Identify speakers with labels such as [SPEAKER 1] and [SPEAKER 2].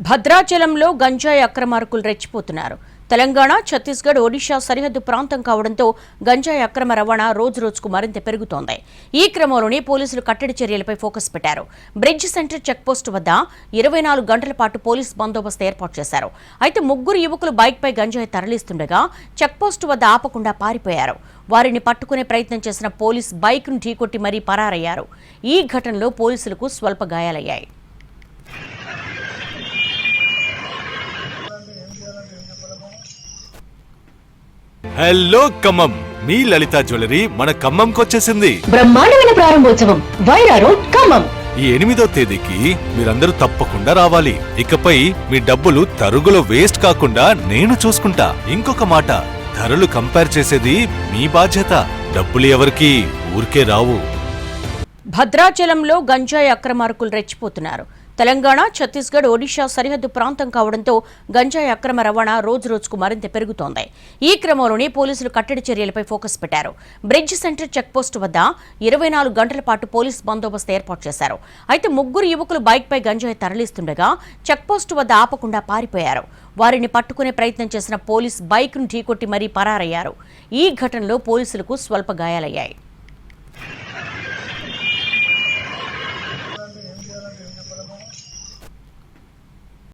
[SPEAKER 1] భద్రాచలంలో గంజాయి అక్రమార్కులు రెచ్చిపోతున్నారు. తెలంగాణ, ఛత్తీస్గఢ్, ఒడిషా సరిహద్దు ప్రాంతం కావడంతో గంజాయి అక్రమ రవాణా రోజురోజుకు మరింత పెరుగుతోంది. ఈ క్రమంలోనే పోలీసులు కట్టడి చర్యలపై ఫోకస్ పెట్టారు. బ్రిడ్జ్ సెంటర్ చెక్పోస్టు వద్ద 24 గంటల పాటు పోలీస్ బందోబస్తు ఏర్పాటు చేశారు. అయితే ముగ్గురు యువకులు బైక్పై గంజాయి తరలిస్తుండగా చెక్పోస్టు వద్ద ఆపకుండా పారిపోయారు. వారిని పట్టుకునే ప్రయత్నం చేసిన పోలీస్ బైక్ను ఢీకొట్టి మరీ పరారయ్యారు. ఈ ఘటనలో పోలీసులకు స్వల్ప గాయాలయ్యాయి.
[SPEAKER 2] హలో ఖమ్మం, మీ లలిత జ్యువెలరీ మన ఖమ్మంకి వచ్చేసింది.
[SPEAKER 3] బ్రహ్మాండమైన ప్రారంభోత్సవం వైరా రోడ్ ఖమ్మం.
[SPEAKER 2] ఈ 8వ తేదీకి మీరందరూ తప్పకుండా రావాలి. ఇకపై మీ డబ్బులు తరుగులో వేస్ట్ కాకుండా నేను చూసుకుంటా. ఇంకొక మాట, ధరలు కంపేర్ చేసేది మీ బాధ్యత. డబ్బులు ఎవరికి ఊరికే రావు.
[SPEAKER 1] భద్రాచలంలో గంజాయి అక్రమార్కులు రెచ్చిపోతున్నారు. తెలంగాణ, ఛత్తీస్గఢ్, ఒడిషా సరిహద్దు ప్రాంతం కావడంతో గంజాయి అక్రమ రవాణా రోజురోజుకు మరింత పెరుగుతోంది. ఈ క్రమంలోనే పోలీసులు కట్టడి చర్యలపై ఫోకస్ పెట్టారు. బ్రిడ్జ్ సెంటర్ చెక్పోస్టు వద్ద 24 గంటల పాటు పోలీస్ బందోబస్తు ఏర్పాటు చేశారు. అయితే ముగ్గురు యువకులు బైక్పై గంజాయి తరలిస్తుండగా చెక్పోస్టు వద్ద ఆపకుండా పారిపోయారు. వారిని పట్టుకునే ప్రయత్నం చేసిన పోలీస్ బైక్ను ఢీకొట్టి మరీ పరారయ్యారు. ఈ ఘటనలో పోలీసులకు స్వల్ప గాయాలయ్యాయి.